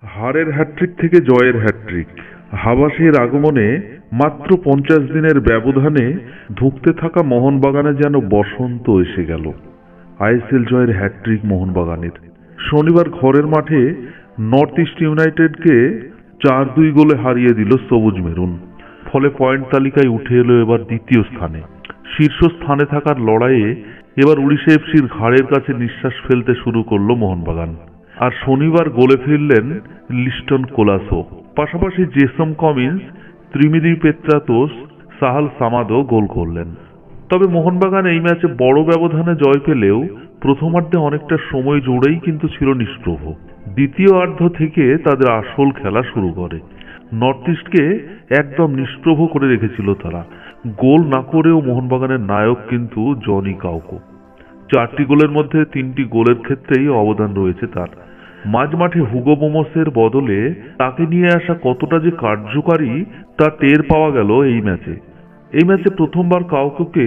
হারের হ্যাট্রিক থেকে জয়ের হ্যাট্রিক। হাবাসের আগমনে মাত্র 50 দিনের ব্যবধানে ধুঁকতে থাকা মোহনবাগানে যেন বসন্ত এসে গেল। আইএসএল জয়ের হ্যাট্রিক মোহনবাগানের। শনিবার ঘরের মাঠে নর্থ ইস্ট ইউনাইটেডকে 4-2 গোলে হারিয়ে দিল সবুজ মেরুন। ফলে পয়েন্ট তালিকায় উঠে এলো এবার দ্বিতীয় স্থানে। শীর্ষস্থানে থাকার লড়াইয়ে এবার উড়িষ্যা এফসির ঘাড়ের কাছে নিঃশ্বাস ফেলতে শুরু করলো মোহনবাগান। আর শনিবার গোলে ফিরলেন লিস্টন কোলাসো, পাশাপাশি জেসন কমিন্স, ত্রিমিদি পেত্রাতোস, সাহাল সামাদও গোল করলেন। তবে মোহনবাগান এই ম্যাচে বড় ব্যবধানে জয় পেলেও প্রথমার্ধে অনেকটা সময় জুড়েই কিন্তু ছিল নিষ্প্রভ। দ্বিতীয় অর্ধ থেকে তাদের আসল খেলা শুরু করে। নর্থ ইস্টকে একদম নিষ্প্রভ করে রেখেছিল তারা। গোল না করেও মোহনবাগানের নায়ক কিন্তু জনি কাউকো। 4টি গোলের মধ্যে 3টি গোলের ক্ষেত্রেই অবদান রয়েছে তার। মাঝ মাঠে হুগো মোমোসের বদলে তাকে নিয়ে আসা কতটা যে কার্যকারী তা টের পাওয়া গেল এই ম্যাচে। এই ম্যাচে প্রথমবার কাউকোকে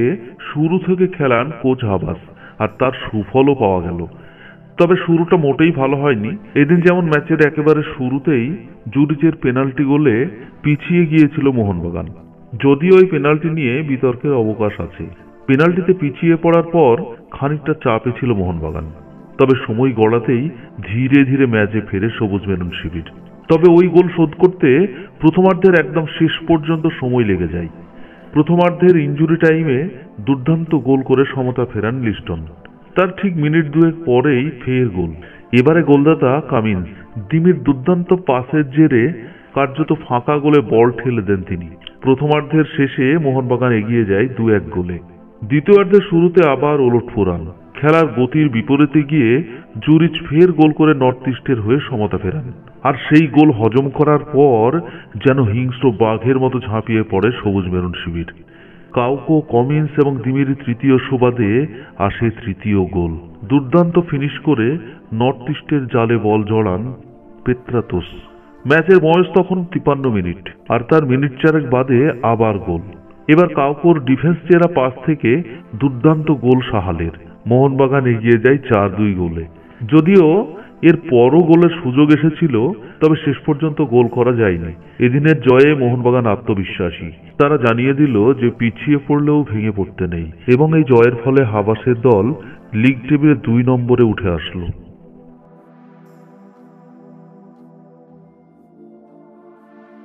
শুরু থেকে খেলান কোচ হাবাস, আর তার সুফলও পাওয়া গেল। তবে শুরুটা মোটেই ভালো হয়নি। এদিন যেমন ম্যাচের একেবারে শুরুতেই জুরিচের পেনাল্টি গোলে পিছিয়ে গিয়েছিল মোহনবাগান। যদিও ওই পেনাল্টি নিয়ে বিতর্কের অবকাশ আছে। পেনাল্টিতে পিছিয়ে পড়ার পর খানিকটা চাপে ছিল মোহনবাগান। তবে সময় গড়াতেই ধীরে ধীরে ম্যাচে ফেরে সবুজ মেরুন শিবির। তবে ওই গোল শোধ করতে প্রথমার্ধের একদম শেষ পর্যন্ত সময় লেগে যায়। প্রথমার্ধের ইনজুরি টাইমে দুর্দান্ত গোল করে সমতা ফেরান লিস্টন। তার ঠিক মিনিট দুয়েক পরেই ফের গোল। এবারে গোলদাতা কামিন্স। দিমির দুর্দান্ত পাসের জেরে কার্যত ফাঁকা গোলে বল ঠেলে দেন তিনি। প্রথমার্ধের শেষে মোহনবাগান এগিয়ে যায় 2-1 গোলে। দ্বিতীয়ার্ধের শুরুতে আবার ওলটফোরান। খেলার গতির বিপরীতে গিয়ে জুরিচ ফের গোল করে নর্থ ইস্টের হয়ে সমতা ফেরান। আর সেই গোল হজম করার পর যেন হিংস্র বাঘের মতো ঝাঁপিয়ে পড়ে সবুজ মেরুন শিবির। কাউকো, কমিন্স এবং দিমির তৃতীয় সুবাদে আসে তৃতীয় গোল। দুর্দান্ত ফিনিশ করে নর্থ ইস্টের জালে বল জড়ান পেত্রাতোস। ম্যাচের বয়স তখন 53 মিনিট, আর তার মিনিট 4 বাদে আবার গোল। এবার কাউকোর ডিফেন্স চেরা পাস থেকে দুর্দান্ত গোল সাহালের। মোহনবাগান এগিয়ে যায় 4-2 গোলে। যদিও এর পরও গোলের সুযোগ এসেছিল, তবে শেষ পর্যন্ত গোল করা যায়নি। এদিনের জয়ে মোহনবাগান আত্মবিশ্বাসী। তারা জানিয়ে দিল যে পিছিয়ে পড়লেও ভেঙে পড়তে নেই, এবং এই জয়ের ফলে হাবাসের দল লিগ টেবিলে 2 নম্বরে উঠে আসলো।